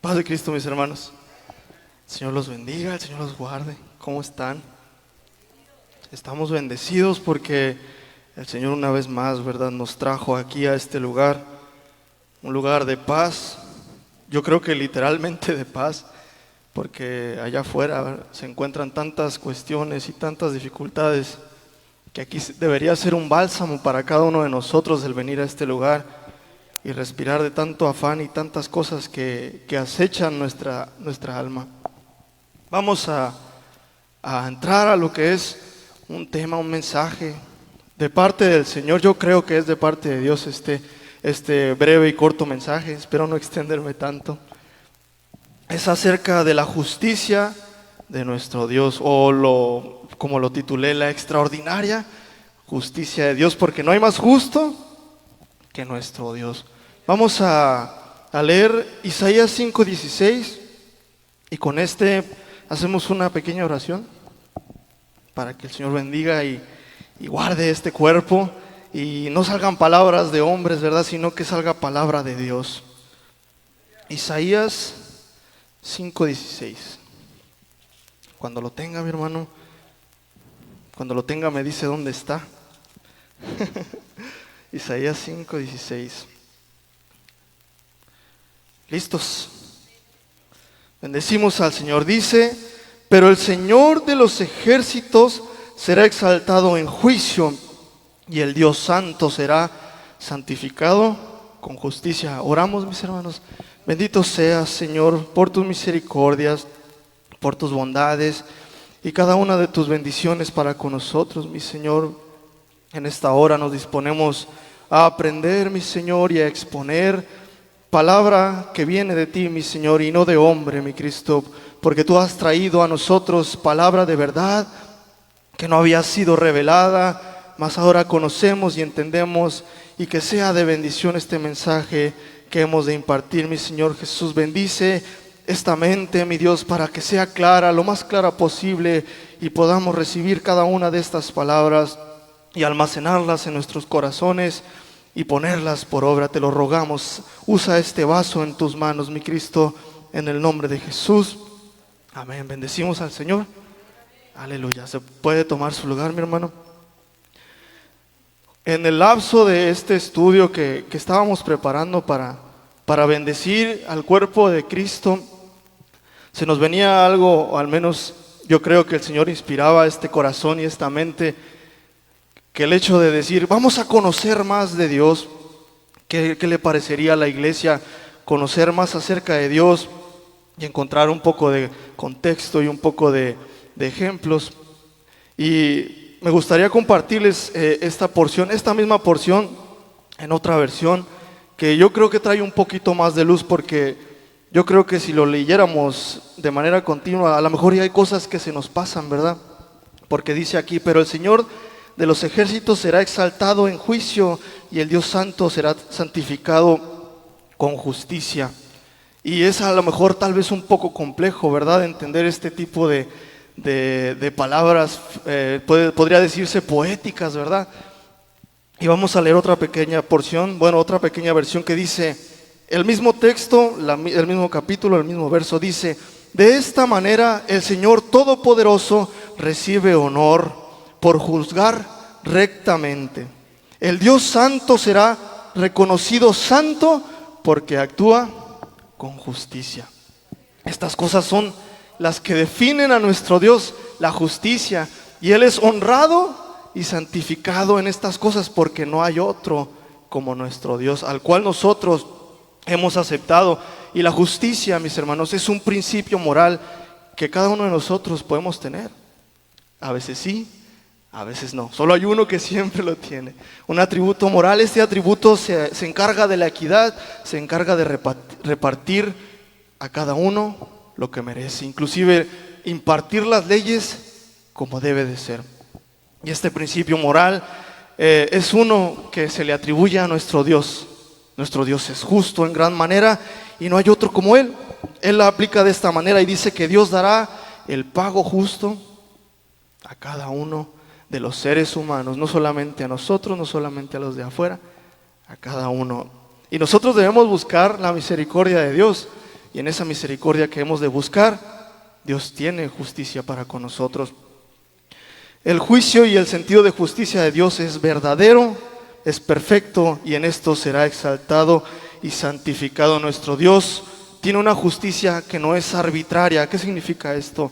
Paz de Cristo, mis hermanos. El Señor los bendiga, el Señor los guarde. ¿Cómo están? Estamos bendecidos porque el Señor una vez más, ¿verdad?, nos trajo aquí a este lugar, un lugar de paz. Yo creo que literalmente de paz, porque allá afuera se encuentran tantas cuestiones y tantas dificultades que aquí debería ser un bálsamo para cada uno de nosotros el venir a este lugar y respirar de tanto afán y tantas cosas que acechan nuestra alma. Vamos a entrar a lo que es un tema, un mensaje de parte del Señor. Yo creo que es de parte de Dios este breve y corto mensaje. Espero no extenderme tanto. Es acerca de la justicia de nuestro Dios, o como lo titulé, la extraordinaria justicia de Dios, porque no hay más justo que nuestro Dios. Vamos a leer Isaías 5:16 y con hacemos una pequeña oración para que el Señor bendiga y guarde este cuerpo y no salgan palabras de hombres, ¿verdad?, sino que salga palabra de Dios. Isaías 5:16. Cuando lo tenga, mi hermano, cuando lo tenga me dice dónde está. Isaías 5:16. ¿Listos? Bendecimos al Señor. Dice: pero el Señor de los ejércitos será exaltado en juicio, y el Dios santo será santificado con justicia. Oramos, mis hermanos. Bendito seas, Señor, por tus misericordias, por tus bondades y cada una de tus bendiciones para con nosotros, mi Señor. En esta hora nos disponemos a aprender, mi Señor, y a exponer palabra que viene de ti, mi Señor, y no de hombre, mi Cristo, porque tú has traído a nosotros palabra de verdad que no había sido revelada, mas ahora conocemos y entendemos, y que sea de bendición este mensaje que hemos de impartir, mi Señor Jesús. Bendice esta mente, mi Dios, para que sea clara, lo más clara posible, y podamos recibir cada una de estas palabras y almacenarlas en nuestros corazones y ponerlas por obra. Te lo rogamos. Usa este vaso en tus manos, mi Cristo, en el nombre de Jesús. Amén. Bendecimos al Señor. Aleluya. ¿Se puede tomar su lugar, mi hermano? En el lapso de este estudio que estábamos preparando para bendecir al cuerpo de Cristo, se nos venía algo, o al menos yo creo que el Señor inspiraba este corazón y esta mente, que el hecho de decir, vamos a conocer más de Dios. ¿Qué le parecería a la iglesia conocer más acerca de Dios y encontrar un poco de contexto y un poco de ejemplos? Y me gustaría compartirles esta misma porción en otra versión, que yo creo que trae un poquito más de luz, porque yo creo que si lo leyéramos de manera continua, a lo mejor ya hay cosas que se nos pasan, ¿verdad? Porque dice aquí: pero el Señor de los ejércitos será exaltado en juicio, y el Dios santo será santificado con justicia. Y es a lo mejor tal vez un poco complejo, ¿verdad?, entender este tipo de palabras, podría decirse poéticas, ¿verdad? Y vamos a leer otra pequeña porción, otra pequeña versión que dice, el mismo texto, el mismo capítulo, el mismo verso, dice: de esta manera el Señor Todopoderoso recibe honor por juzgar rectamente. El Dios santo será reconocido santo porque actúa con justicia. Estas cosas son las que definen a nuestro Dios, la justicia, y Él es honrado y santificado en estas cosas, porque no hay otro como nuestro Dios, al cual nosotros hemos aceptado. Y la justicia, mis hermanos, es un principio moral que cada uno de nosotros podemos tener. A veces sí, a veces no. Solo hay uno que siempre lo tiene. Un atributo moral. Este atributo se encarga de la equidad, se encarga de repartir a cada uno lo que merece, inclusive impartir las leyes como debe de ser. Y este principio moral es uno que se le atribuye a nuestro Dios. Nuestro Dios es justo en gran manera y no hay otro como Él. Él la aplica de esta manera y dice que Dios dará el pago justo a cada uno de los seres humanos, no solamente a nosotros, no solamente a los de afuera, a cada uno. Y nosotros debemos buscar la misericordia de Dios. y en esa misericordia que hemos de buscar, Dios tiene justicia para con nosotros. El juicio y el sentido de justicia de Dios es verdadero, es perfecto, y en esto será exaltado y santificado nuestro Dios. Tiene una justicia que no es arbitraria. ¿Qué significa esto?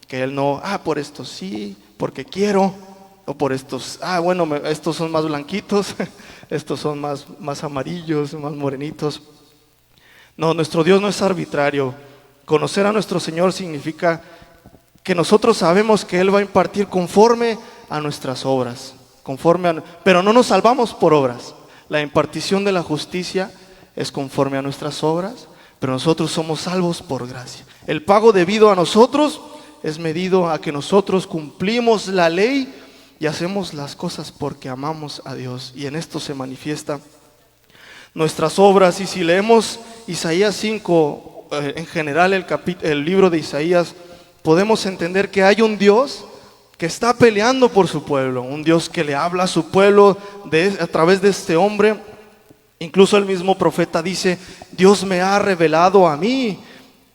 Que Él no, por esto sí, porque quiero, o por estos, bueno, estos son más blanquitos, estos son más amarillos, más morenitos. No, nuestro Dios no es arbitrario. Conocer a nuestro Señor significa que nosotros sabemos que Él va a impartir conforme a nuestras obras, pero no nos salvamos por obras. La impartición de la justicia es conforme a nuestras obras, pero nosotros somos salvos por gracia. El pago debido a nosotros es medido a que nosotros cumplimos la ley y hacemos las cosas porque amamos a Dios, y en esto se manifiesta nuestras obras. Y si leemos Isaías 5, en general el libro de Isaías, podemos entender que hay un Dios que está peleando por su pueblo, un Dios que le habla a su pueblo a través de este hombre. Incluso el mismo profeta dice: Dios me ha revelado a mí,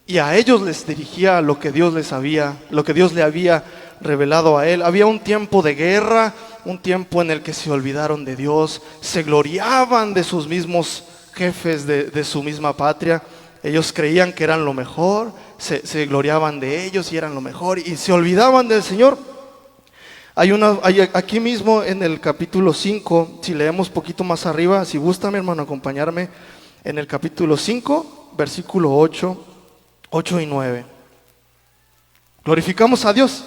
y a ellos les dirigía lo que Dios le había revelado a él. Había un tiempo de guerra, un tiempo en el que se olvidaron de Dios, se gloriaban de sus mismos jefes, de su misma patria. Ellos creían que eran lo mejor, se gloriaban de ellos y eran lo mejor, y se olvidaban del Señor. Hay aquí mismo en el capítulo 5, si leemos poquito más arriba, si gusta mi hermano acompañarme, en el capítulo 5, versículo 8 y 9. Glorificamos a Dios,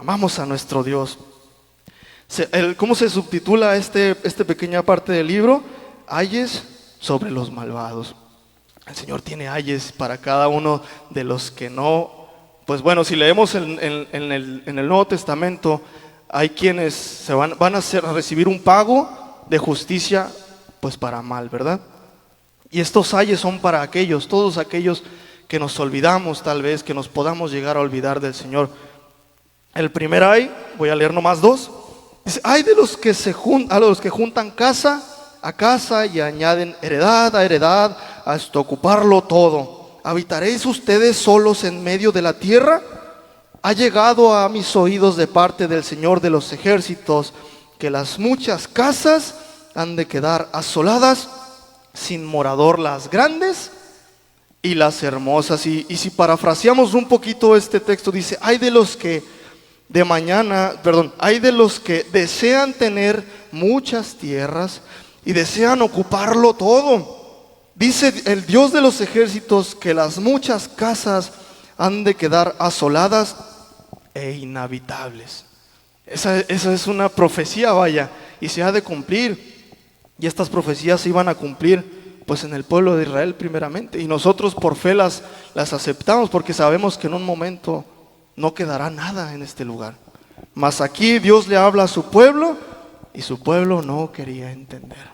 amamos a nuestro Dios. ¿Cómo se subtitula esta pequeña parte del libro? Ayes sobre los malvados. El Señor tiene ayes para cada uno de los que no. Pues bueno, si leemos en el Nuevo Testamento, hay quienes van a recibir un pago de justicia, pues para mal, ¿verdad? Y estos ayes son para todos aquellos que nos olvidamos, tal vez, que nos podamos llegar a olvidar del Señor. El primer ay, voy a leer nomás 2. Dice: ay de los que juntan casa a casa y añaden heredad a heredad, hasta ocuparlo todo. ¿Habitaréis ustedes solos en medio de la tierra? Ha llegado a mis oídos de parte del Señor de los ejércitos que las muchas casas han de quedar asoladas, sin morador las grandes y las hermosas. Y si parafraseamos un poquito este texto, dice: hay de los que desean tener muchas tierras y desean ocuparlo todo. Dice el Dios de los ejércitos que las muchas casas han de quedar asoladas e inhabitables. Esa es una profecía, vaya, y se ha de cumplir. Y estas profecías se iban a cumplir pues en el pueblo de Israel primeramente. Y nosotros por fe las aceptamos, porque sabemos que en un momento no quedará nada en este lugar. Mas aquí Dios le habla a su pueblo, y su pueblo no quería entender.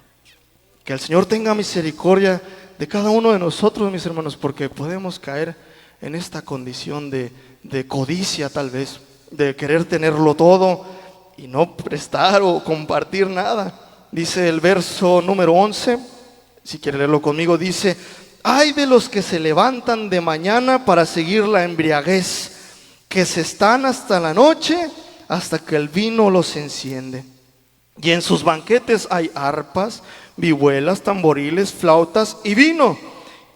Que el Señor tenga misericordia de cada uno de nosotros, mis hermanos, porque podemos caer en esta condición de codicia, tal vez, de querer tenerlo todo y no prestar o compartir nada. Dice el verso número 11, si quiere leerlo conmigo, dice: ay de los que se levantan de mañana para seguir la embriaguez, que se están hasta la noche, hasta que el vino los enciende. Y en sus banquetes hay arpas, vihuelas, tamboriles, flautas y vino,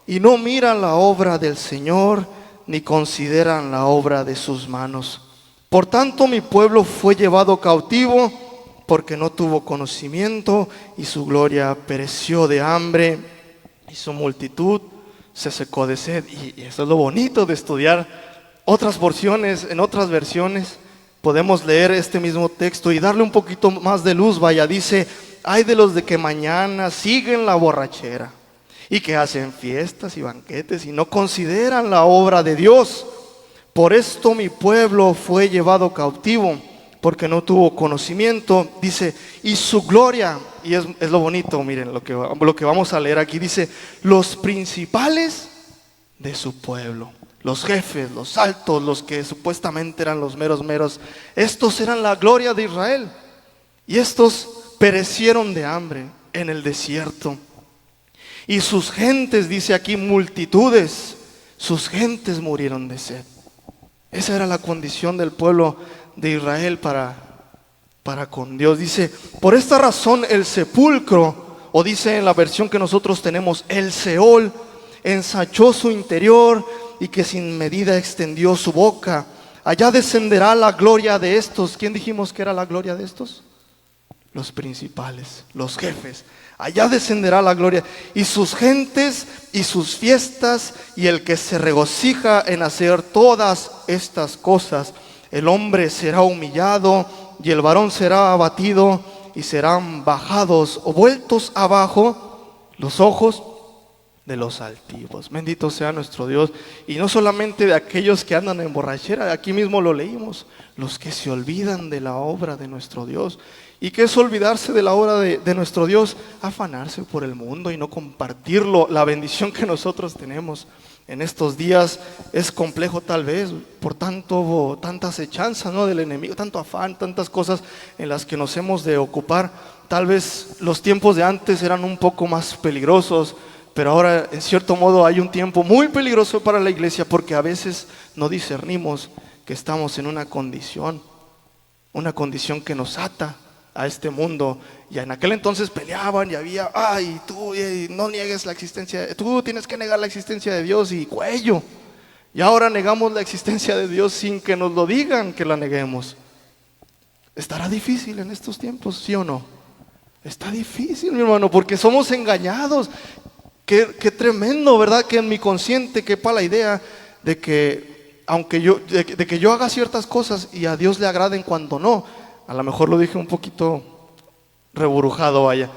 y no miran la obra del Señor, ni consideran la obra de sus manos. Por tanto, mi pueblo fue llevado cautivo, porque no tuvo conocimiento, y su gloria pereció de hambre, y su multitud se secó de sed. Y eso es lo bonito de estudiar otras porciones, en otras versiones. Podemos leer este mismo texto y darle un poquito más de luz, vaya. Dice: ay de los de que mañana siguen la borrachera, y que hacen fiestas y banquetes, y no consideran la obra de Dios. Por esto mi pueblo fue llevado cautivo, porque no tuvo conocimiento. Dice: y su gloria, y es lo bonito, miren lo que vamos a leer aquí. Dice: los principales de su pueblo. Los jefes, los altos, los que supuestamente eran los meros, estos eran la gloria de Israel. Y estos perecieron de hambre en el desierto. Y sus gentes, dice aquí, multitudes, sus gentes murieron de sed. Esa era la condición del pueblo de Israel para con Dios. Dice, por esta razón el sepulcro, o dice en la versión que nosotros tenemos, el Seol, ensanchó su interior y que sin medida extendió su boca. Allá descenderá la gloria de estos. ¿Quién dijimos que era la gloria de estos? Los principales, los jefes. Allá descenderá la gloria. Y sus gentes y sus fiestas, y el que se regocija en hacer todas estas cosas. El hombre será humillado y el varón será abatido, y serán bajados o vueltos abajo los ojos de los altivos. Bendito sea nuestro Dios. Y no solamente de aquellos que andan en borrachera, aquí mismo lo leímos, los que se olvidan de la obra de nuestro Dios. ¿Y qué es olvidarse de la obra de nuestro Dios? Afanarse por el mundo y no compartirlo, la bendición que nosotros tenemos. En estos días es complejo tal vez, por tanta acechanza, ¿no?, del enemigo, tanto afán, tantas cosas en las que nos hemos de ocupar. Tal vez los tiempos de antes eran un poco más peligrosos, pero ahora en cierto modo hay un tiempo muy peligroso para la iglesia, porque a veces no discernimos que estamos en una condición que nos ata a este mundo. Y en aquel entonces peleaban y había, tú no niegues la existencia, tú tienes que negar la existencia de Dios, y cuello. Y ahora negamos la existencia de Dios sin que nos lo digan que la neguemos. ¿Estará difícil en estos tiempos, sí o no? Está difícil, mi hermano, porque somos engañados. Qué tremendo, ¿verdad? Que en mi consciente quepa la idea de que de que yo haga ciertas cosas y a Dios le agraden cuando no. A lo mejor lo dije un poquito reburujado, vaya.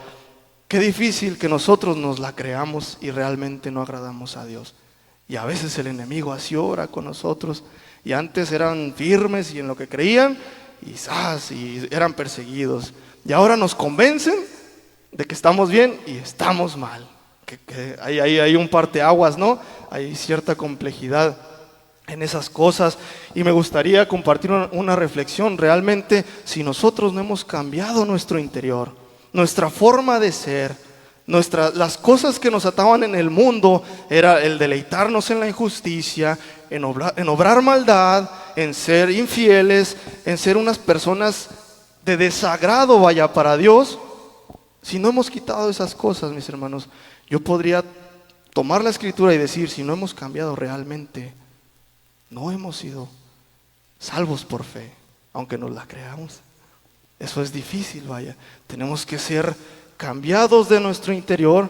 Qué difícil que nosotros nos la creamos y realmente no agradamos a Dios. Y a veces el enemigo así obra con nosotros. Y antes eran firmes y en lo que creían, y eran perseguidos. Y ahora nos convencen de que estamos bien y estamos mal. Que hay un parteaguas, ¿no? Hay cierta complejidad en esas cosas. Y me gustaría compartir una reflexión. Realmente, si nosotros no hemos cambiado nuestro interior, nuestra forma de ser, las cosas que nos ataban en el mundo, era el deleitarnos en la injusticia, en obrar maldad, en ser infieles, en ser unas personas de desagrado, vaya, para Dios. Si no hemos quitado esas cosas, mis hermanos, yo podría tomar la escritura y decir, si no hemos cambiado realmente, no hemos sido salvos por fe, aunque nos la creamos. Eso es difícil, vaya. Tenemos que ser cambiados de nuestro interior,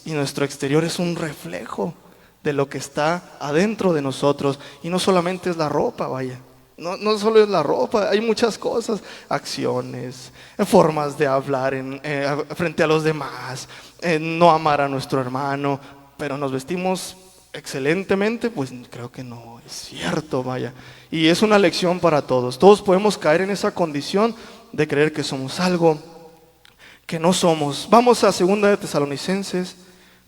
y nuestro exterior es un reflejo de lo que está adentro de nosotros. Y no solamente es la ropa, vaya. No solo es la ropa, hay muchas cosas, acciones, formas de hablar frente a los demás, no amar a nuestro hermano, pero nos vestimos excelentemente. Pues creo que no es cierto, vaya. Y es una lección para todos. Todos podemos caer en esa condición de creer que somos algo que no somos. Vamos a 2 de Tesalonicenses,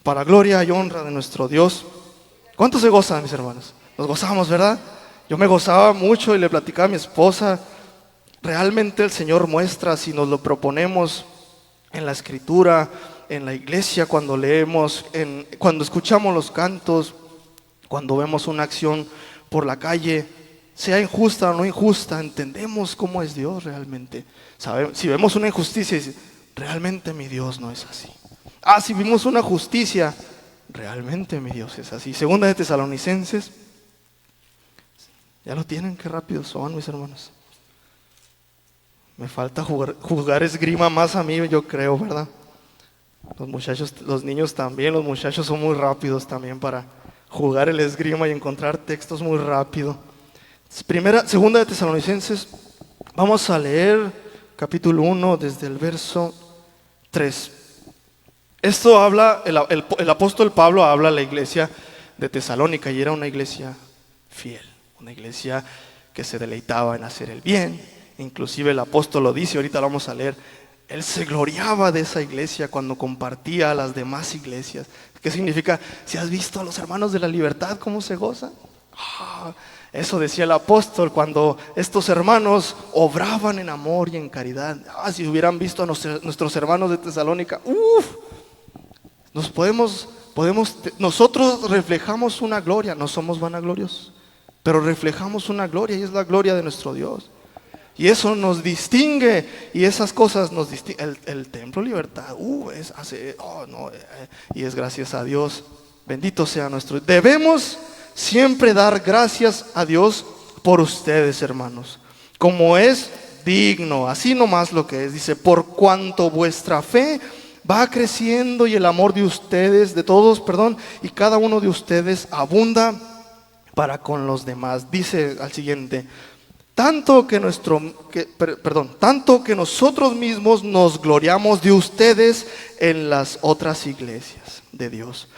para gloria y honra de nuestro Dios. ¿Cuántos se gozan, mis hermanos? Nos gozamos, ¿verdad? Yo me gozaba mucho y le platicaba a mi esposa. Realmente el Señor muestra, si nos lo proponemos en la escritura, en la iglesia, cuando leemos, cuando escuchamos los cantos, cuando vemos una acción por la calle, sea injusta o no injusta, entendemos cómo es Dios realmente. Si vemos una injusticia, realmente mi Dios no es así. Si vimos una justicia, realmente mi Dios es así. 2 de Tesalonicenses. Ya lo tienen, qué rápidos son, mis hermanos. Me falta jugar esgrima más a mí, yo creo, ¿verdad? Los muchachos, los niños también, los muchachos son muy rápidos también para jugar el esgrima y encontrar textos muy rápido. 2 de Tesalonicenses, vamos a leer capítulo 1 desde el verso 3. Esto habla, el apóstol Pablo habla a la iglesia de Tesalónica, y era una iglesia fiel. Una iglesia que se deleitaba en hacer el bien. Inclusive el apóstol lo dice, ahorita lo vamos a leer. Él se gloriaba de esa iglesia cuando compartía a las demás iglesias. ¿Qué significa? Si has visto a los hermanos de la libertad, ¿cómo se gozan? Eso decía el apóstol cuando estos hermanos obraban en amor y en caridad. Si hubieran visto a nuestros hermanos de Tesalónica, Nosotros reflejamos una gloria, no somos vanagloriosos, pero reflejamos una gloria y es la gloria de nuestro Dios. Y eso nos distingue y esas cosas nos distinguen. El Templo Libertad, y es gracias a Dios. Bendito sea nuestro Dios. Debemos siempre dar gracias a Dios por ustedes, hermanos, como es digno, así nomás lo que es. Dice, por cuanto vuestra fe va creciendo y el amor de ustedes, de todos, y cada uno de ustedes abunda para con los demás. Dice al siguiente, tanto que nosotros mismos nos gloriamos de ustedes en las otras iglesias de Dios,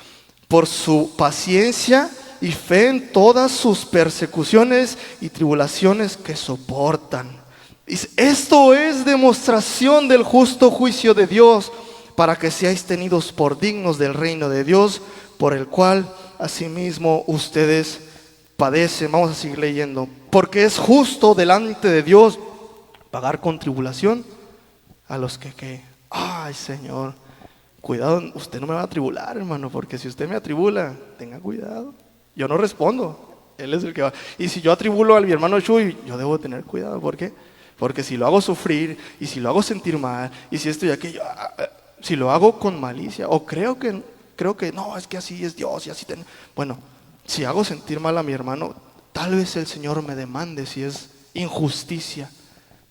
por su paciencia y fe en todas sus persecuciones y tribulaciones que soportan. Dice, esto es demostración del justo juicio de Dios, para que seáis tenidos por dignos del reino de Dios, por el cual asimismo ustedes padecen. Vamos a seguir leyendo. Porque es justo delante de Dios pagar con tribulación a los que ay, Señor, cuidado, usted no me va a atribular, hermano, porque si usted me atribula, tenga cuidado. Yo no respondo, Él es el que va. Y si yo atribulo a mi hermano Chuy, yo debo tener cuidado. ¿Por qué? Porque si lo hago sufrir, y si lo hago sentir mal, y si esto y aquello, si lo hago con malicia, o creo que no, es que así es Dios, y así bueno, si hago sentir mal a mi hermano, tal vez el Señor me demande si es injusticia.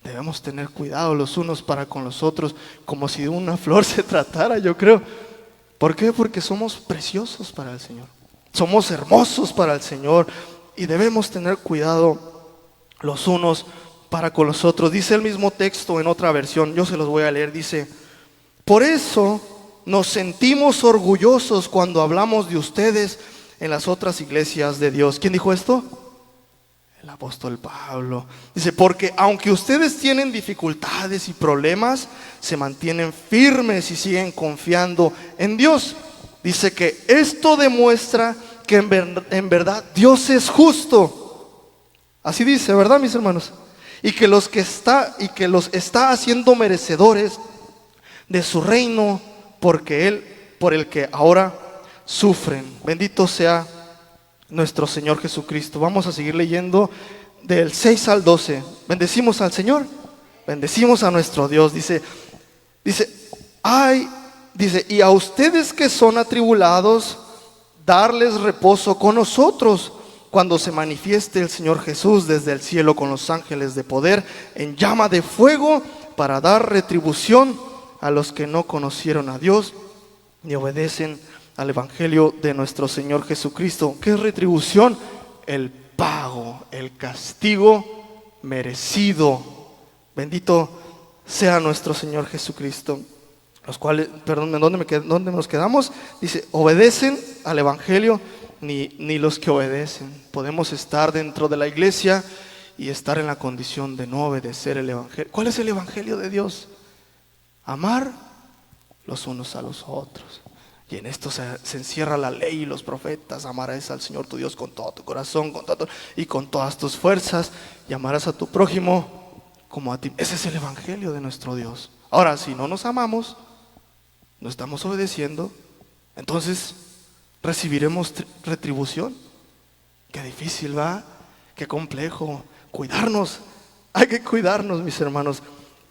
Debemos tener cuidado los unos para con los otros, como si de una flor se tratara, yo creo. ¿Por qué? Porque somos preciosos para el Señor. Somos hermosos para el Señor y debemos tener cuidado los unos para con los otros. Dice el mismo texto en otra versión, yo se los voy a leer, dice, por eso nos sentimos orgullosos cuando hablamos de ustedes en las otras iglesias de Dios. ¿Quién dijo esto? El apóstol Pablo. Dice, porque aunque ustedes tienen dificultades y problemas, se mantienen firmes y siguen confiando en Dios. Dice que esto demuestra que en verdad Dios es justo. Así dice, ¿verdad, mis hermanos? Y que los está haciendo merecedores de su reino, por el que ahora sufren. Bendito sea nuestro Señor Jesucristo. Vamos a seguir leyendo del 6 al 12. Bendecimos al Señor, bendecimos a nuestro Dios. Dice, y a ustedes que son atribulados, darles reposo con nosotros cuando se manifieste el Señor Jesús desde el cielo con los ángeles de poder en llama de fuego, para dar retribución a los que no conocieron a Dios ni obedecen al evangelio de nuestro Señor Jesucristo. ¿Qué es retribución? El pago, el castigo merecido. Bendito sea nuestro Señor Jesucristo. Los cuales, ¿dónde nos quedamos? Dice, obedecen al evangelio, ni los que obedecen. Podemos estar dentro de la iglesia y estar en la condición de no obedecer el evangelio. ¿Cuál es el evangelio de Dios? Amar los unos a los otros. Y en esto se encierra la ley y los profetas. Amarás al Señor tu Dios con todo tu corazón, y con todas tus fuerzas, y amarás a tu prójimo como a ti. Ese es el evangelio de nuestro Dios. Ahora, si no nos amamos, no estamos obedeciendo, entonces recibiremos retribución. Qué difícil, ¿va? Qué complejo. Cuidarnos, hay que cuidarnos, mis hermanos.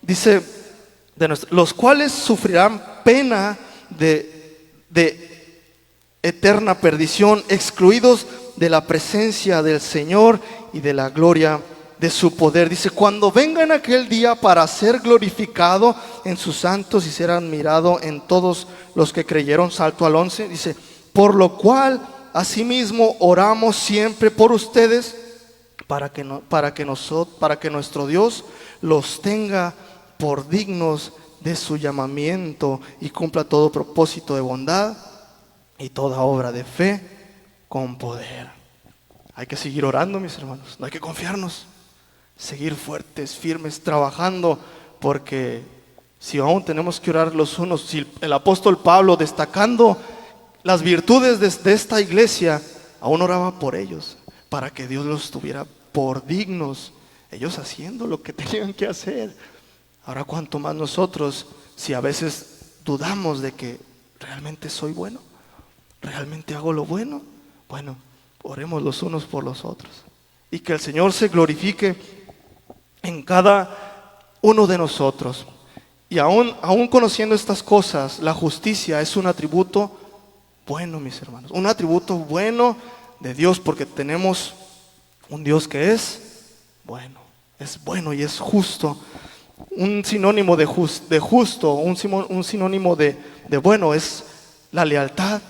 Dice, los cuales sufrirán pena de eterna perdición, excluidos de la presencia del Señor y de la gloria de su poder. Dice, cuando venga en aquel día para ser glorificado en sus santos y ser admirado en todos los que creyeron. Salto al 11, dice, por lo cual asimismo oramos siempre por ustedes, para que nuestro Dios los tenga por dignos de su llamamiento y cumpla todo propósito de bondad y toda obra de fe con poder. Hay que seguir orando, mis hermanos, no hay que confiarnos, seguir fuertes, firmes, trabajando, porque si aún tenemos que orar los unos, si el apóstol Pablo, destacando las virtudes de esta iglesia, aún oraba por ellos, para que Dios los tuviera por dignos, ellos haciendo lo que tenían que hacer. Ahora cuánto más nosotros, si a veces dudamos de que ¿realmente soy bueno? ¿Realmente hago lo bueno? Bueno, oremos los unos por los otros. Y que el Señor se glorifique en cada uno de nosotros. Y aún conociendo estas cosas, la justicia es un atributo bueno, mis hermanos. Un atributo bueno de Dios, porque tenemos un Dios que es bueno y es justo. Un sinónimo de justo, un sinónimo de bueno es la lealtad.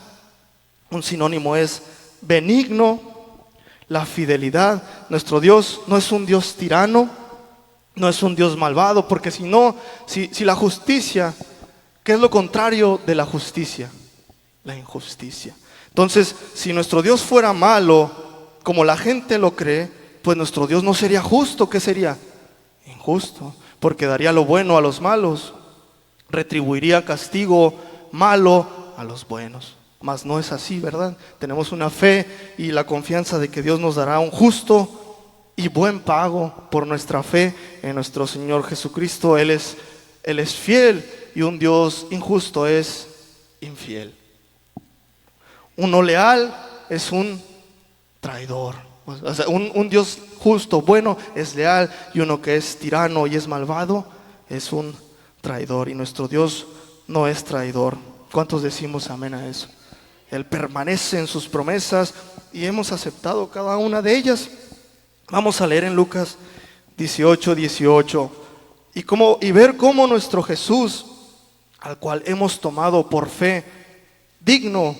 Un sinónimo es benigno, la fidelidad. Nuestro Dios no es un Dios tirano, no es un Dios malvado, porque si la justicia, ¿qué es lo contrario de la justicia? La injusticia. Entonces, si nuestro Dios fuera malo, como la gente lo cree, pues nuestro Dios no sería justo. ¿Qué sería? Injusto, porque daría lo bueno a los malos, retribuiría castigo malo a los buenos. Mas no es así, ¿verdad? Tenemos una fe y la confianza de que Dios nos dará un justo y buen pago por nuestra fe en nuestro Señor Jesucristo. Él es fiel, y un Dios injusto es infiel. Uno leal es un traidor. O sea, un Dios justo, bueno, es leal, y uno que es tirano y es malvado es un traidor. Y nuestro Dios no es traidor. ¿Cuántos decimos amén a eso? Él permanece en sus promesas y hemos aceptado cada una de ellas. Vamos a leer en Lucas 18:18 y ver cómo nuestro Jesús, al cual hemos tomado por fe, digno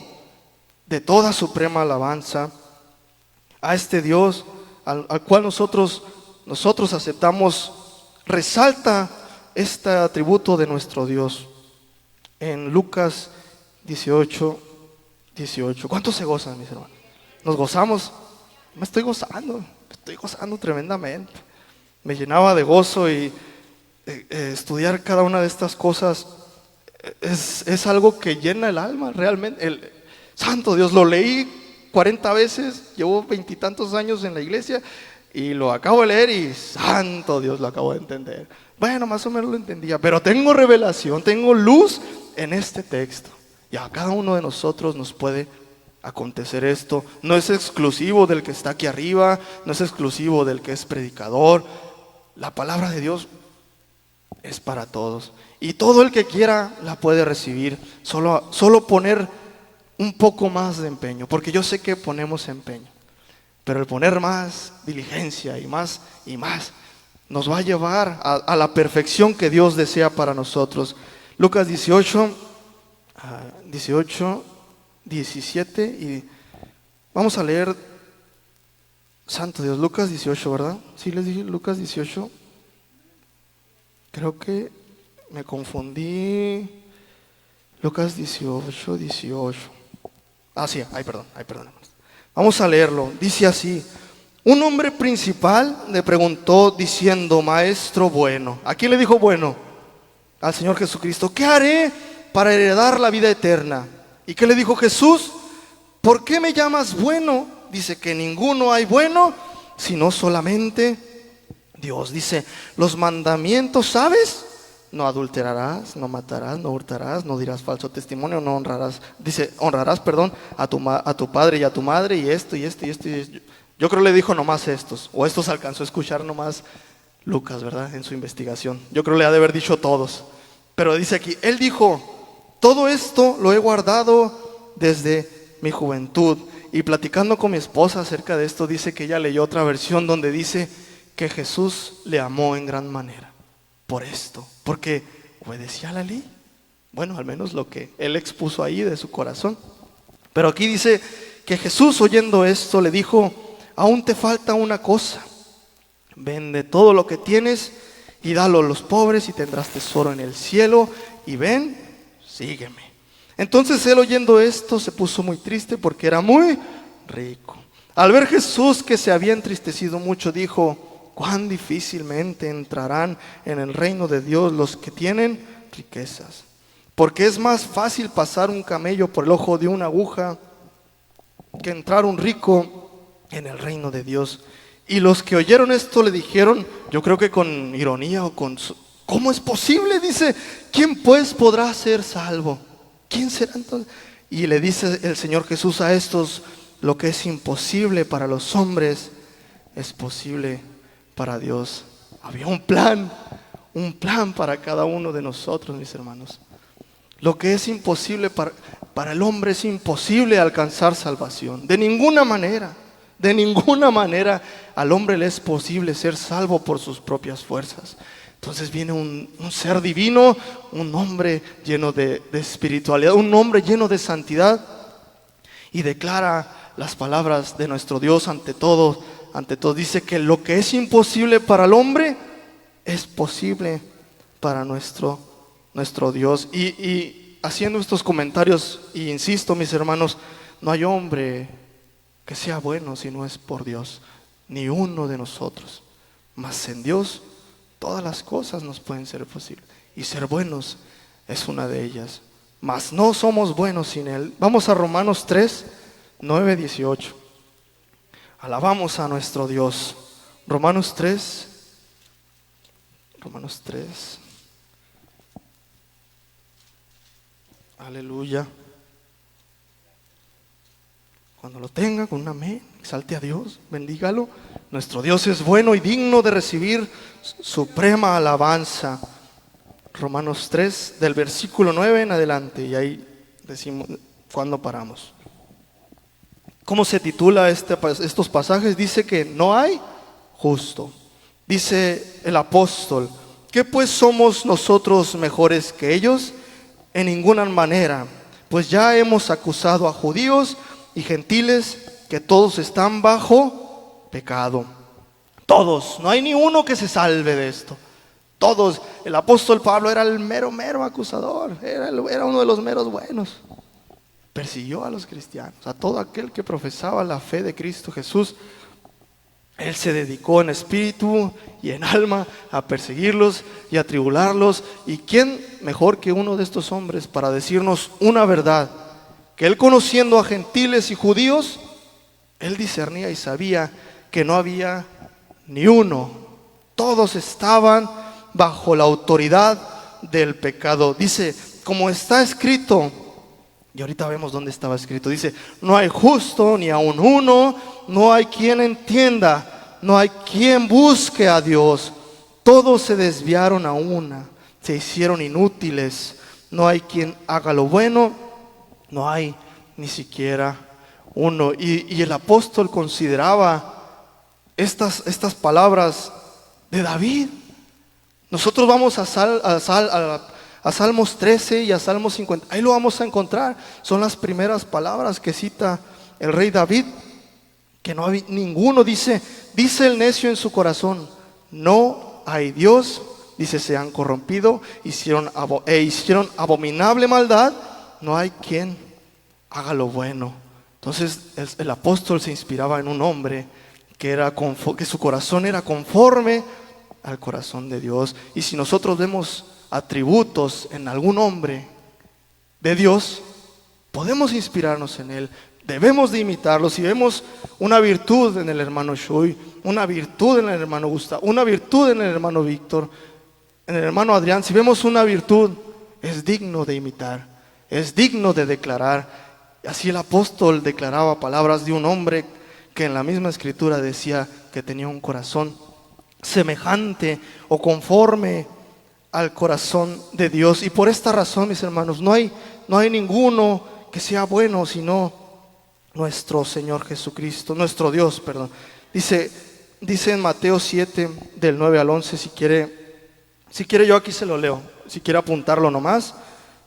de toda suprema alabanza, a este Dios al cual nosotros aceptamos, resalta este atributo de nuestro Dios. En Lucas 18:18. ¿Cuántos se gozan, mis hermanos? ¿Nos gozamos? Me estoy gozando tremendamente. Me llenaba de gozo, y estudiar cada una de estas cosas es algo que llena el alma realmente. Santo Dios, lo leí 40 veces, llevo 20 y tantos años en la iglesia y lo acabo de leer y santo Dios, lo acabo de entender. Bueno, más o menos lo entendía, pero tengo revelación, tengo luz en este texto. Y a cada uno de nosotros nos puede acontecer esto. No es exclusivo del que está aquí arriba, no es exclusivo del que es predicador. La palabra de Dios es para todos, y todo el que quiera la puede recibir. Solo poner un poco más de empeño, porque yo sé que ponemos empeño, pero el poner más diligencia y más nos va a llevar a la perfección que Dios desea para nosotros. Lucas 18:17, y vamos a leer. Santo Dios, Lucas 18, ¿verdad? Sí, les dije Lucas 18. Creo que me confundí. Lucas 18. Ah, sí, perdón. Vamos a leerlo. Dice así: un hombre principal le preguntó diciendo: Maestro bueno. ¿A quién le dijo bueno? Al Señor Jesucristo. ¿Qué haré para heredar la vida eterna? ¿Y qué le dijo Jesús? ¿Por qué me llamas bueno? Dice que ninguno hay bueno, sino solamente Dios. Dice, los mandamientos, ¿sabes? No adulterarás, no matarás, no hurtarás, no dirás falso testimonio, no honrarás. Dice, honrarás, a tu padre y a tu madre, y esto. Yo creo le dijo nomás estos, o estos alcanzó a escuchar nomás Lucas, ¿verdad? En su investigación. Yo creo le ha de haber dicho todos. Pero dice aquí, él dijo, todo esto lo he guardado desde mi juventud. Y platicando con mi esposa acerca de esto, dice que ella leyó otra versión donde dice que Jesús le amó en gran manera por esto, porque obedecía a la ley. Bueno, al menos lo que él expuso ahí de su corazón. Pero aquí dice que Jesús, oyendo esto, le dijo, aún te falta una cosa. Vende todo lo que tienes y dalo a los pobres, y tendrás tesoro en el cielo, y ven, sígueme. Entonces él, oyendo esto, se puso muy triste porque era muy rico. Al ver Jesús que se había entristecido mucho, dijo, cuán difícilmente entrarán en el reino de Dios los que tienen riquezas. Porque es más fácil pasar un camello por el ojo de una aguja que entrar un rico en el reino de Dios. Y los que oyeron esto le dijeron, yo creo que con ironía o ¿cómo es posible? Dice, ¿quién pues podrá ser salvo? ¿quién será entonces? Y le dice el Señor Jesús a estos: lo que es imposible para los hombres es posible para Dios. Había un plan para cada uno de nosotros, mis hermanos. Lo que es imposible para el hombre es imposible alcanzar salvación. De ninguna manera al hombre le es posible ser salvo por sus propias fuerzas. Entonces viene un ser divino, un hombre lleno de espiritualidad, un hombre lleno de santidad, y declara las palabras de nuestro Dios ante todo. Dice que lo que es imposible para el hombre es posible para nuestro Dios. Y haciendo estos comentarios, y insisto, mis hermanos, no hay hombre que sea bueno si no es por Dios, ni uno de nosotros. Mas en Dios todas las cosas nos pueden ser posibles, y ser buenos es una de ellas. Mas no somos buenos sin Él. Vamos a Romanos 3, 9, 18. Alabamos a nuestro Dios. Romanos 3. Aleluya. Cuando lo tenga, con un amén, exalte a Dios, bendígalo. Nuestro Dios es bueno y digno de recibir suprema alabanza. Romanos 3, del versículo 9 en adelante, y ahí decimos cuándo paramos. ¿Cómo se titula estos pasajes? Dice que no hay justo. Dice el apóstol: ¿qué pues somos nosotros mejores que ellos? En ninguna manera, pues ya hemos acusado a judíos y gentiles que todos están bajo pecado. Todos, no hay ni uno que se salve de esto. Todos. El apóstol Pablo era el mero acusador, era uno de los meros buenos. Persiguió a los cristianos, a todo aquel que profesaba la fe de Cristo Jesús. Él se dedicó en espíritu y en alma a perseguirlos y a tribularlos. ¿Y quién mejor que uno de estos hombres para decirnos una verdad? Que él, conociendo a gentiles y judíos, él discernía y sabía que no había ni uno. Todos estaban bajo la autoridad del pecado. Dice, como está escrito, y ahorita vemos dónde estaba escrito. Dice, no hay justo ni aun uno, no hay quien entienda, no hay quien busque a Dios. Todos se desviaron a una, se hicieron inútiles. No hay quien haga lo bueno, no hay ni siquiera uno. Y el apóstol consideraba estas palabras de David. Nosotros vamos a Salmos 13 y a Salmos 50. Ahí lo vamos a encontrar. Son las primeras palabras que cita el rey David. Que no hay ninguno, dice el necio en su corazón: no hay Dios. Dice, se han corrompido, hicieron abominable maldad. No hay quien haga lo bueno. Entonces el apóstol se inspiraba en un hombre que su corazón era conforme al corazón de Dios. Y si nosotros vemos atributos en algún hombre de Dios, podemos inspirarnos en él, debemos de imitarlo. Si vemos una virtud en el hermano Shui, una virtud en el hermano Gustavo, una virtud en el hermano Víctor, en el hermano Adrián, si vemos una virtud, es digno de imitar, es digno de declarar. Así el apóstol declaraba palabras de un hombre que en la misma escritura decía que tenía un corazón semejante o conforme al corazón de Dios. Y por esta razón, mis hermanos, no hay ninguno que sea bueno sino nuestro Señor Jesucristo, nuestro Dios, perdón. Dice en Mateo 7, del 9 al 11, si quiere yo aquí se lo leo, si quiere apuntarlo nomás,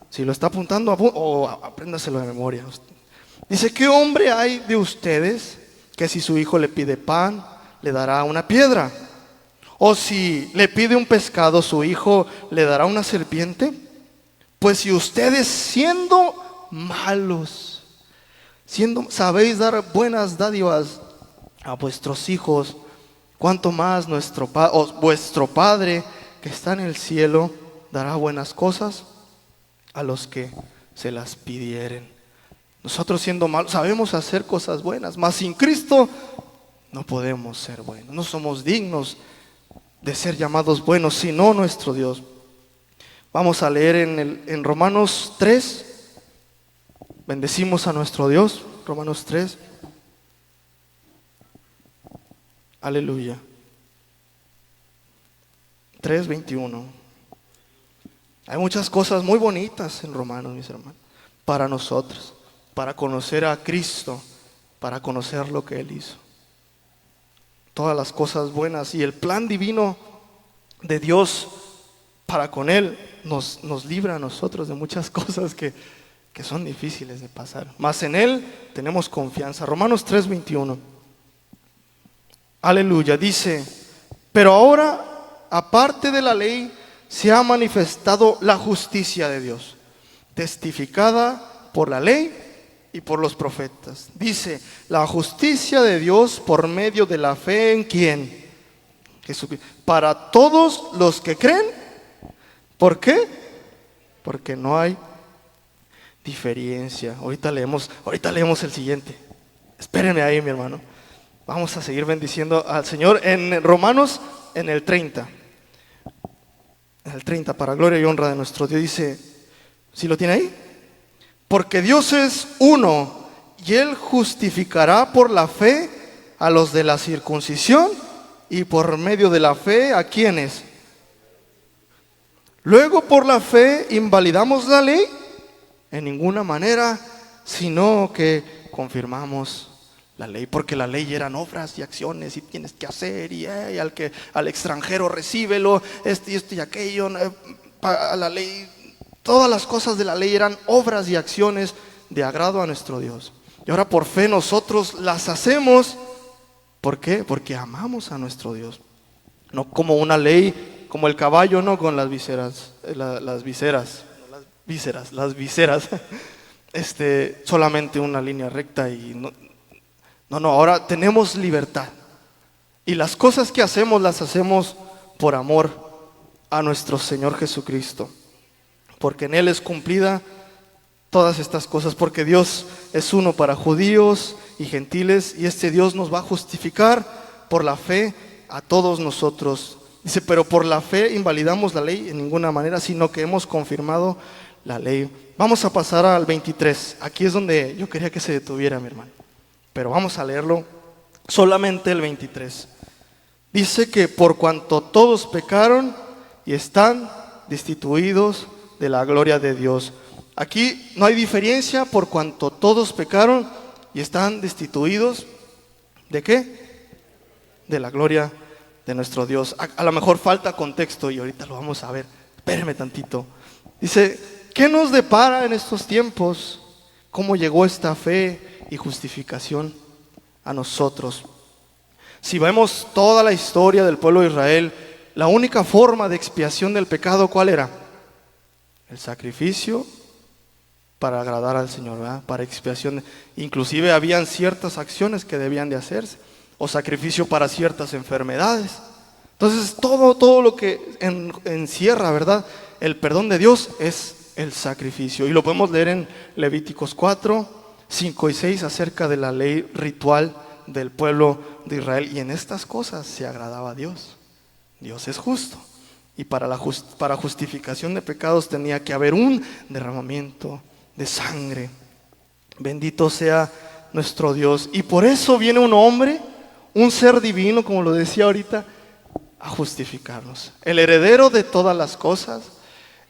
si lo está apuntando, o apréndaselo de memoria. Dice, ¿qué hombre hay de ustedes que si su hijo le pide pan, le dará una piedra? ¿O si le pide un pescado, su hijo le dará una serpiente? Pues si ustedes, siendo malos, sabéis dar buenas dádivas a vuestros hijos, cuánto más vuestro Padre que está en el cielo dará buenas cosas a los que se las pidieren. Nosotros, siendo malos, sabemos hacer cosas buenas, mas sin Cristo no podemos ser buenos. No somos dignos de ser llamados buenos, sino nuestro Dios. Vamos a leer en Romanos 3, Bendecimos a nuestro Dios. Romanos 3. Aleluya. 3:21. Hay muchas cosas muy bonitas en Romanos, mis hermanos, para nosotros, para conocer a Cristo, para conocer lo que Él hizo. Todas las cosas buenas y el plan divino de Dios para con Él nos libra a nosotros de muchas cosas que son difíciles de pasar. Mas en Él tenemos confianza. Romanos 3:21. Aleluya. Dice, pero ahora, aparte de la ley, se ha manifestado la justicia de Dios, testificada por la ley y por los profetas. Dice, la justicia de Dios por medio de la fe en ¿quién? Jesucristo. Para todos los que creen. ¿Por qué? Porque no hay diferencia. Ahorita leemos el siguiente. Espérenme ahí, mi hermano. Vamos a seguir bendiciendo al Señor en Romanos, en el 30. En el 30, para gloria y honra de nuestro Dios. Dice, ¿sí lo tiene ahí? Porque Dios es uno y Él justificará por la fe a los de la circuncisión y por medio de la fe a quienes. Luego por la fe invalidamos la ley en ninguna manera, sino que confirmamos la ley, porque la ley eran obras y acciones y tienes que hacer y al extranjero recíbelo, esto y aquello, la ley, todas las cosas de la ley eran obras y acciones de agrado a nuestro Dios. Y ahora por fe nosotros las hacemos. ¿Por qué? Porque amamos a nuestro Dios. No como una ley, como el caballo, no con las vísceras, solamente una línea recta y no, ahora tenemos libertad. Y las cosas que hacemos, las hacemos por amor a nuestro Señor Jesucristo. Porque en Él es cumplida todas estas cosas. Porque Dios es uno para judíos y gentiles. Y este Dios nos va a justificar por la fe a todos nosotros. Dice, pero por la fe invalidamos la ley en ninguna manera, sino que hemos confirmado la ley. Vamos a pasar al 23. Aquí es donde yo quería que se detuviera, mi hermano. Pero vamos a leerlo solamente el 23. Dice que por cuanto todos pecaron y están destituidos de la gloria de Dios. Aquí no hay diferencia, por cuanto todos pecaron y están destituidos ¿de qué? De la gloria de nuestro Dios. A lo mejor falta contexto y ahorita lo vamos a ver. Espérenme tantito. Dice, ¿qué nos depara en estos tiempos? ¿Cómo llegó esta fe y justificación a nosotros? Si vemos toda la historia del pueblo de Israel, la única forma de expiación del pecado, ¿cuál era? El sacrificio para agradar al Señor, ¿verdad? Para expiación. Inclusive habían ciertas acciones que debían de hacerse, o sacrificio para ciertas enfermedades. Entonces todo lo que encierra, ¿verdad?, el perdón de Dios es el sacrificio. Y lo podemos leer en Levíticos 4, 5 y 6 acerca de la ley ritual del pueblo de Israel. Y en estas cosas se agradaba a Dios. Dios es justo. Y para justificación de pecados tenía que haber un derramamiento de sangre. Bendito sea nuestro Dios. Y por eso viene un hombre, un ser divino, como lo decía ahorita, a justificarnos. El heredero de todas las cosas,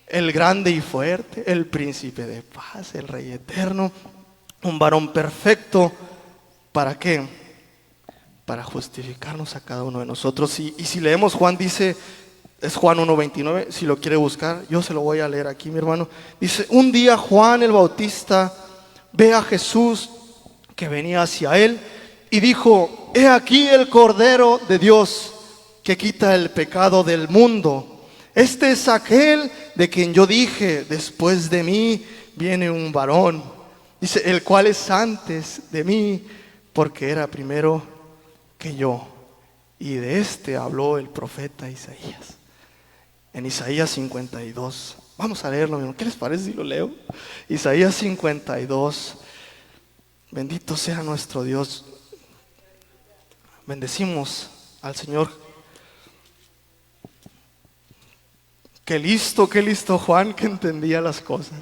el grande y fuerte, el príncipe de paz, el rey eterno, un varón perfecto. ¿Para qué? Para justificarnos a cada uno de nosotros. Y si leemos Juan, dice, es Juan 1:29, si lo quiere buscar, yo se lo voy a leer aquí, mi hermano. Dice, un día Juan el Bautista ve a Jesús que venía hacia él y dijo, he aquí el Cordero de Dios que quita el pecado del mundo. Este es aquel de quien yo dije, después de mí viene un varón, dice, el cual es antes de mí, porque era primero que yo. Y de este habló el profeta Isaías. En Isaías 52. Vamos a leerlo, ¿qué les parece si lo leo? Isaías 52. Bendito sea nuestro Dios. Bendecimos al Señor. Qué listo Juan, que entendía las cosas.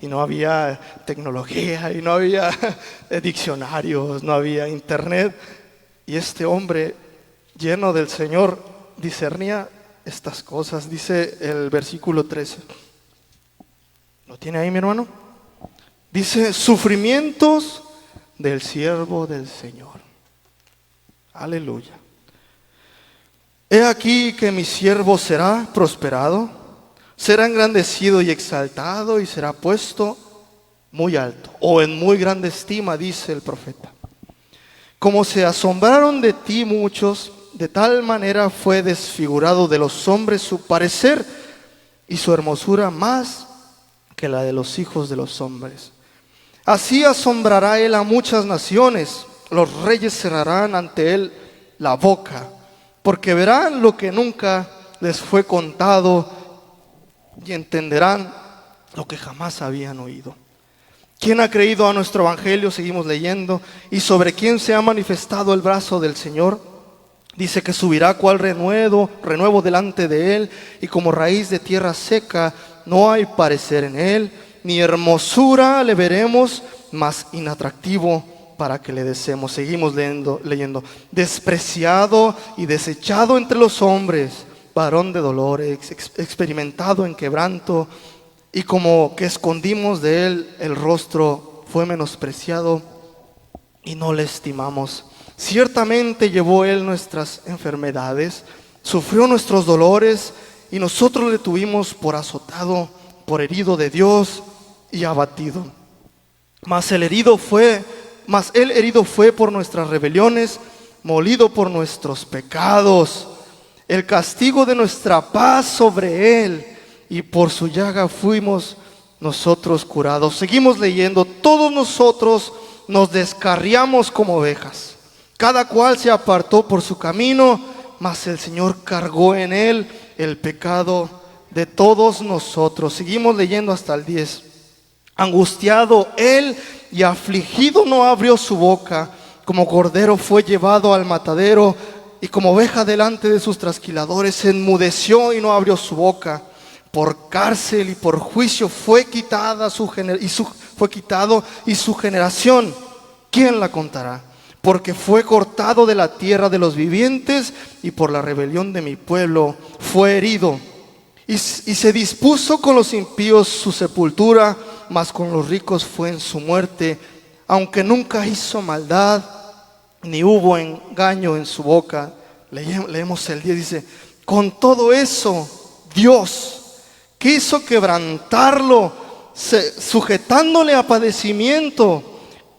y no había tecnología, y no había diccionarios, no había internet. Y este hombre, lleno del Señor, discernía estas cosas. Dice el versículo 13. ¿Lo tiene ahí, mi hermano? Dice, sufrimientos del siervo del Señor. Aleluya. He aquí que mi siervo será prosperado, será engrandecido y exaltado y será puesto muy alto, o en muy grande estima, dice el profeta. Como se asombraron de ti muchos, de tal manera fue desfigurado de los hombres su parecer, y su hermosura más que la de los hijos de los hombres. Así asombrará él a muchas naciones, los reyes cerrarán ante él la boca, porque verán lo que nunca les fue contado y entenderán lo que jamás habían oído. ¿Quién ha creído a nuestro evangelio? Seguimos leyendo. ¿Y sobre quién se ha manifestado el brazo del Señor? Dice que subirá cual renuevo delante de él, y como raíz de tierra seca, no hay parecer en él, ni hermosura le veremos, mas inatractivo para que le deseemos. Seguimos leyendo. Despreciado y desechado entre los hombres, varón de dolores, experimentado en quebranto, y como que escondimos de él el rostro, fue menospreciado y no le estimamos. Ciertamente llevó él nuestras enfermedades, sufrió nuestros dolores, y nosotros le tuvimos por azotado, por herido de Dios y abatido. Mas él herido fue por nuestras rebeliones, molido por nuestros pecados. El castigo de nuestra paz sobre él, y por su llaga fuimos nosotros curados. Seguimos leyendo. Todos nosotros nos descarriamos como ovejas, cada cual se apartó por su camino, mas el Señor cargó en él el pecado de todos nosotros. Seguimos leyendo hasta el 10. Angustiado él y afligido no abrió su boca, como cordero fue llevado al matadero, y como oveja delante de sus trasquiladores se enmudeció y no abrió su boca. Por cárcel y por juicio fue quitado y su generación, ¿quién la contará? Porque fue cortado de la tierra de los vivientes, y por la rebelión de mi pueblo fue herido. Y se dispuso con los impíos su sepultura, mas con los ricos fue en su muerte, aunque nunca hizo maldad, ni hubo engaño en su boca. Leemos el 10, dice, con todo eso Dios quiso quebrantarlo, sujetándole a padecimiento,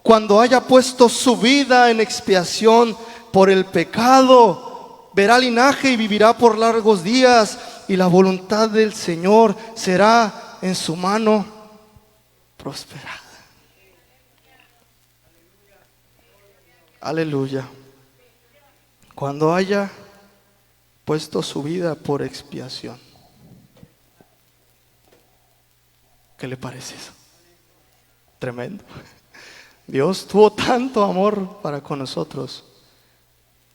cuando haya puesto su vida en expiación por el pecado. Verá linaje y vivirá por largos días, y la voluntad del Señor será en su mano prosperada. Aleluya. Cuando haya puesto su vida por expiación. ¿Qué le parece eso? Tremendo. Dios tuvo tanto amor para con nosotros,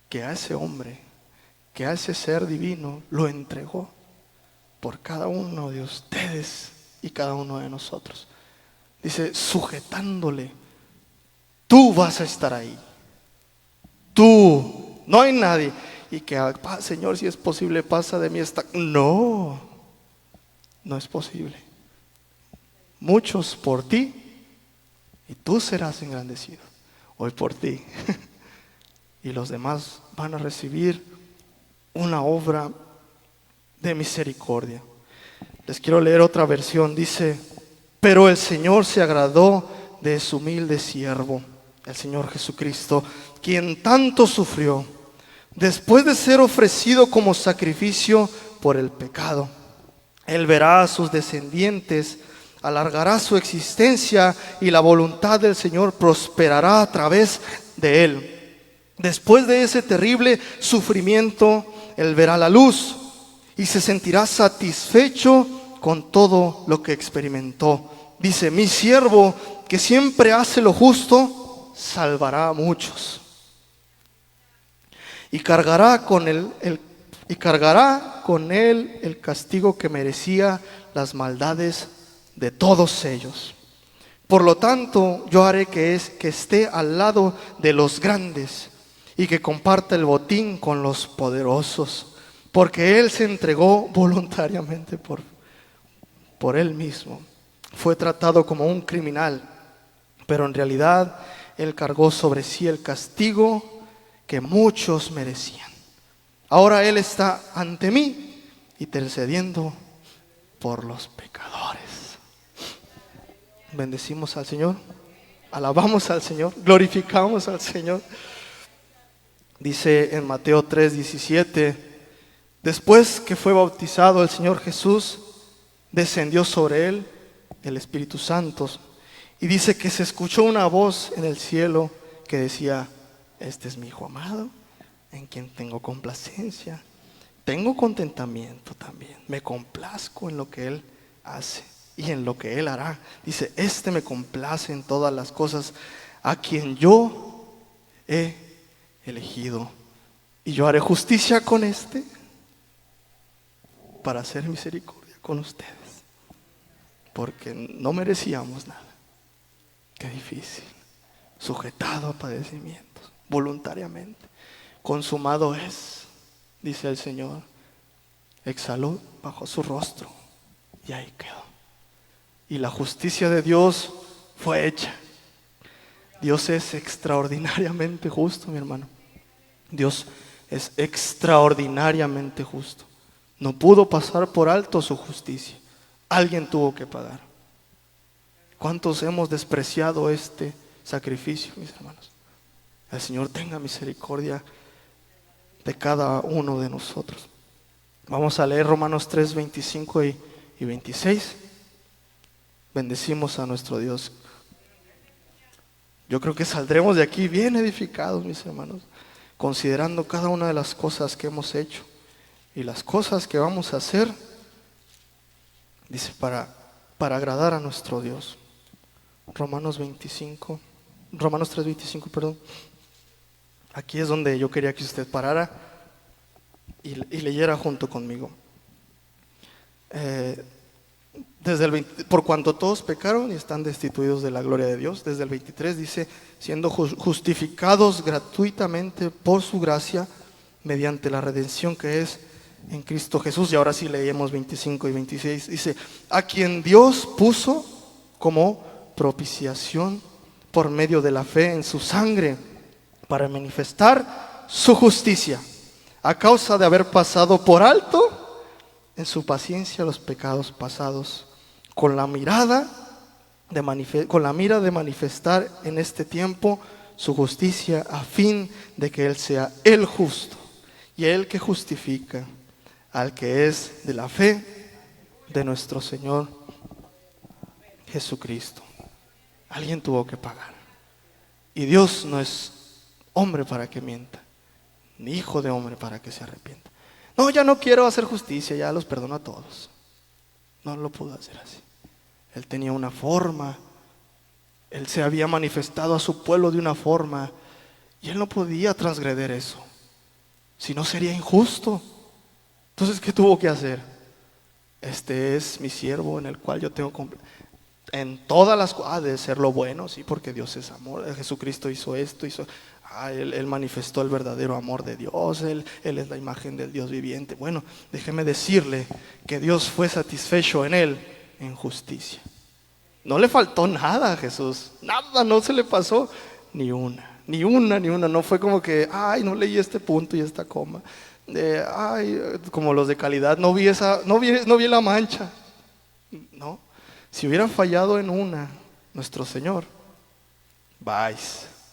que a ese hombre, que a ese ser divino, lo entregó por cada uno de ustedes y cada uno de nosotros. Dice, sujetándole, tú vas a estar ahí. Tú, no hay nadie. Y que, Señor, si es posible, pasa de mí esta. No, no es posible. Muchos por ti, y tú serás engrandecido. Hoy por ti. Y los demás van a recibir una obra de misericordia. Les quiero leer otra versión. Dice, pero el Señor se agradó de su humilde siervo, el Señor Jesucristo, quien tanto sufrió, después de ser ofrecido como sacrificio por el pecado. Él verá a sus descendientes, alargará su existencia, y la voluntad del Señor prosperará a través de él. Después de ese terrible sufrimiento, él verá la luz y se sentirá satisfecho con todo lo que experimentó. Dice, mi siervo, que siempre hace lo justo, salvará a muchos. Y cargará con él el castigo que merecía las maldades de todos ellos. Por lo tanto, yo haré que esté al lado de los grandes y que comparta el botín con los poderosos, porque Él se entregó voluntariamente por Él mismo. Fue tratado como un criminal, pero en realidad Él cargó sobre sí el castigo que muchos merecían. Ahora Él está ante mí, intercediendo por los pecadores. Bendecimos al Señor, alabamos al Señor, glorificamos al Señor. Dice en Mateo 3:17, después que fue bautizado el Señor Jesús, descendió sobre Él el Espíritu Santo. Y dice que se escuchó una voz en el cielo que decía, este es mi Hijo amado, en quien tengo complacencia. Tengo contentamiento también, me complazco en lo que Él hace y en lo que Él hará. Dice, este me complace en todas las cosas, a quien yo he elegido. Y yo haré justicia con este para hacer misericordia con ustedes. Porque no merecíamos nada. Qué difícil. Sujetado a padecimientos, voluntariamente. Consumado es, dice el Señor. Exhaló bajo su rostro y ahí quedó. Y la justicia de Dios fue hecha. Dios es extraordinariamente justo, mi hermano. Dios es extraordinariamente justo. No pudo pasar por alto su justicia. Alguien tuvo que pagar. ¿Cuántos hemos despreciado este sacrificio, mis hermanos? El Señor tenga misericordia de cada uno de nosotros. Vamos a leer Romanos 3, 25 y 26. Bendecimos a nuestro Dios. Yo creo que saldremos de aquí bien edificados, mis hermanos, considerando cada una de las cosas que hemos hecho y las cosas que vamos a hacer, dice, para agradar a nuestro Dios. Romanos 3:25, perdón. Aquí es donde yo quería que usted parara y leyera junto conmigo. Por cuanto todos pecaron y están destituidos de la gloria de Dios. Desde el 23 dice, siendo justificados gratuitamente por su gracia, mediante la redención que es en Cristo Jesús. Y ahora sí leemos 25 y 26. Dice, a quien Dios puso como propiciación por medio de la fe en su sangre, para manifestar su justicia, a causa de haber pasado por alto en su paciencia los pecados pasados, con la mira de manifestar en este tiempo su justicia, a fin de que Él sea el justo y el que justifica al que es de la fe de nuestro Señor Jesucristo. Alguien tuvo que pagar. Y Dios no es hombre para que mienta, ni hijo de hombre para que se arrepienta. No, ya no quiero hacer justicia, ya los perdono a todos. No lo pudo hacer así. Él tenía una forma. Él se había manifestado a su pueblo de una forma y Él no podía transgreder eso. Si no, sería injusto. Entonces, ¿qué tuvo que hacer? Este es mi siervo en el cual yo tengo en todas las cosas, de ser lo bueno, sí, porque Dios es amor. Jesucristo hizo esto, Él manifestó el verdadero amor de Dios. Él es la imagen del Dios viviente. Bueno, déjeme decirle que Dios fue satisfecho en Él en justicia. No le faltó nada a Jesús, nada, no se le pasó ni una. No fue como que, ay, no leí este punto y esta coma. Como los de calidad, no vi la mancha. No, si hubiera fallado en una, nuestro Señor,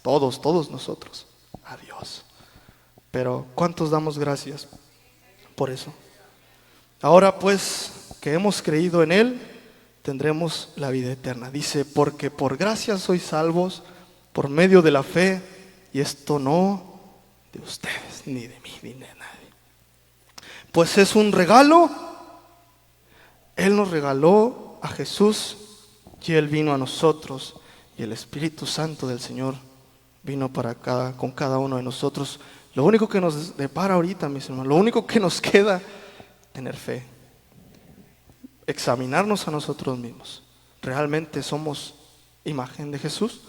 todos nosotros, a Dios. Pero ¿cuántos damos gracias por eso? Ahora pues, que hemos creído en Él, tendremos la vida eterna. Dice, porque por gracia sois salvos por medio de la fe, y esto no de ustedes, ni de mí, ni de nadie. Pues es un regalo. Él nos regaló a Jesús y Él vino a nosotros, y el Espíritu Santo del Señor vino con cada uno de nosotros. Lo único que nos depara ahorita, mis hermanos, lo único que nos queda, tener fe. Examinarnos a nosotros mismos. ¿Realmente somos imagen de Jesús.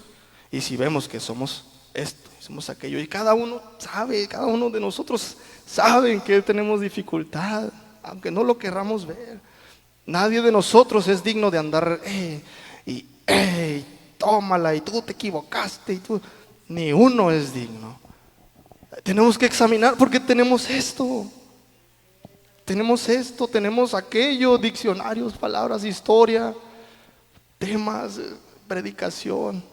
Y si vemos que somos esto, somos aquello, y cada uno sabe, cada uno de nosotros sabe en qué tenemos dificultad, aunque no lo querramos ver. Nadie de nosotros es digno de andar tómala, y tú te equivocaste, y tú, ni uno es digno. Tenemos que examinar porque tenemos esto, tenemos aquello, diccionarios, palabras, historia, temas, predicación.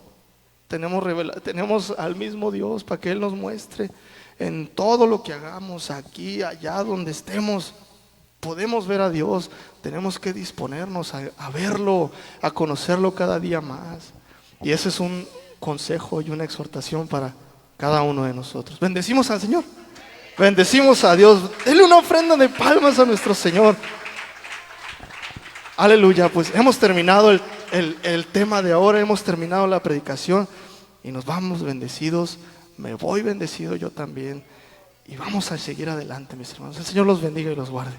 Tenemos al mismo Dios para que Él nos muestre en todo lo que hagamos, aquí, allá, donde estemos. Podemos ver a Dios, tenemos que disponernos a verlo, a conocerlo cada día más. Y ese es un consejo y una exhortación para cada uno de nosotros. Bendecimos al Señor, bendecimos a Dios. Denle una ofrenda de palmas a nuestro Señor. Aleluya. Pues hemos terminado el tema de ahora, hemos terminado la predicación y nos vamos bendecidos. Me voy bendecido yo también y vamos a seguir adelante, mis hermanos. El Señor los bendiga y los guarde.